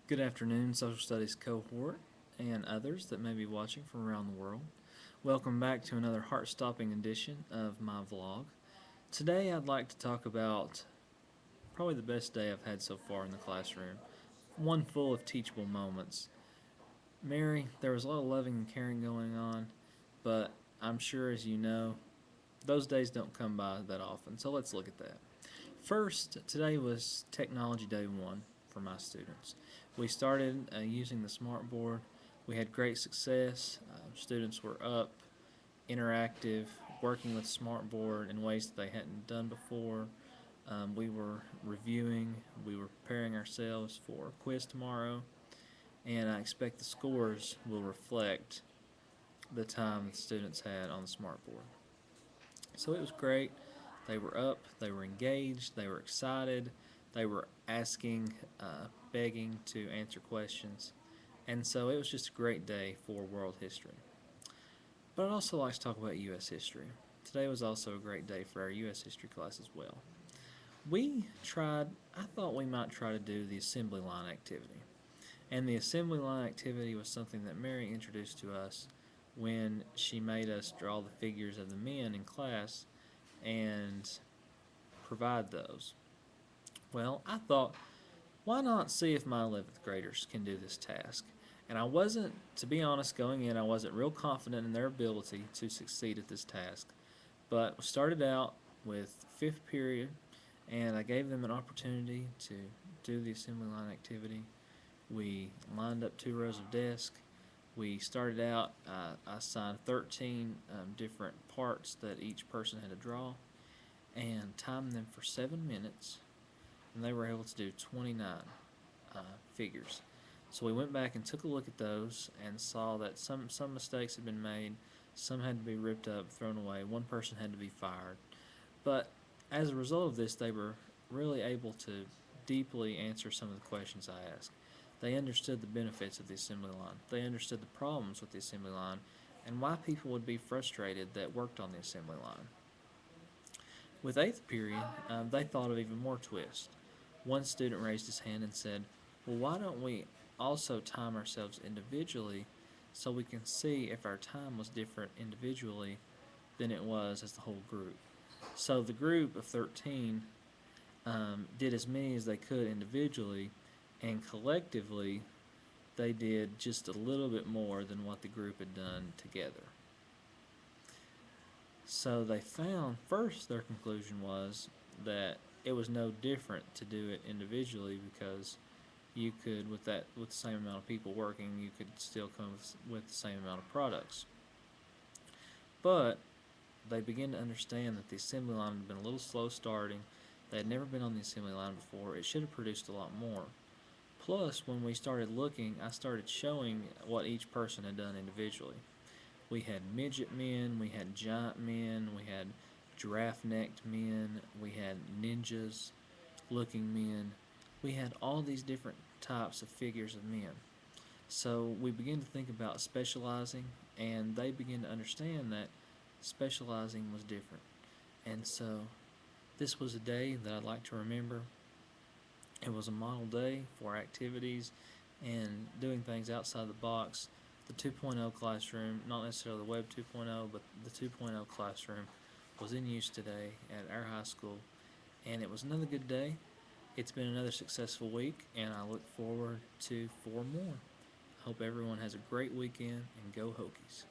Good afternoon, Social Studies cohort and others that may be watching from around the world. Welcome back to another heart-stopping edition of my vlog. Today I'd like to talk about probably the best day I've had so far in the classroom. One full of teachable moments. Mary, there was a lot of loving and caring going on, but I'm sure as you know, those days don't come by that often, so let's look at that. First, today was Technology Day 1 for my students. We started using the smartboard. We had great success. Students were up, interactive, working with smartboard in ways that they hadn't done before. We were reviewing, we were preparing ourselves for a quiz tomorrow, and I expect the scores will reflect the time the students had on the smartboard. So it was great. They were up, they were engaged, they were excited, they were asking, begging to answer questions. And so it was just a great day for world history. But I'd also like to talk about U.S. history. Today was also a great day for our U.S. history class as well. I thought we might try to do the assembly line activity. And the assembly line activity was something that Mary introduced to us when she made us draw the figures of the men in class and provide those. Well, I thought, why not see if my 11th graders can do this task? And I wasn't, to be honest, going in, I wasn't real confident in their ability to succeed at this task. But we started out with 5th period, and I gave them an opportunity to do the assembly line activity. We lined up 2 rows of desks. We started out, I assigned 13 different parts that each person had to draw and timed them for 7 minutes, and they were able to do 29 figures. So we went back and took a look at those and saw that some mistakes had been made, some had to be ripped up, thrown away, one person had to be fired. But as a result of this, they were really able to deeply answer some of the questions I asked. They understood the benefits of the assembly line. They understood the problems with the assembly line and why people would be frustrated that worked on the assembly line. With 8th period, they thought of even more twists. One student raised his hand and said, well, why don't we also time ourselves individually so we can see if our time was different individually than it was as the whole group. So the group of 13 did as many as they could individually, and collectively they did just a little bit more than what the group had done together. So they found, first their conclusion was that it was no different to do it individually because you could, with the same amount of people working, you could still come with the same amount of products. But they began to understand that the assembly line had been a little slow starting. They had never been on the assembly line before. It should have produced a lot more. Plus, when we started looking, I started showing what each person had done individually. We had midget men, we had giant men, we had giraffe-necked men, we had ninjas-looking men. We had all these different types of figures of men. So we began to think about specializing, and they began to understand that specializing was different. And so this was a day that I'd like to remember. It was a model day for activities and doing things outside the box. The 2.0 classroom, not necessarily the Web 2.0, but the 2.0 classroom was in use today at our high school, and it was another good day. It's been another successful week, and I look forward to 4 more. I hope everyone has a great weekend, and go Hokies.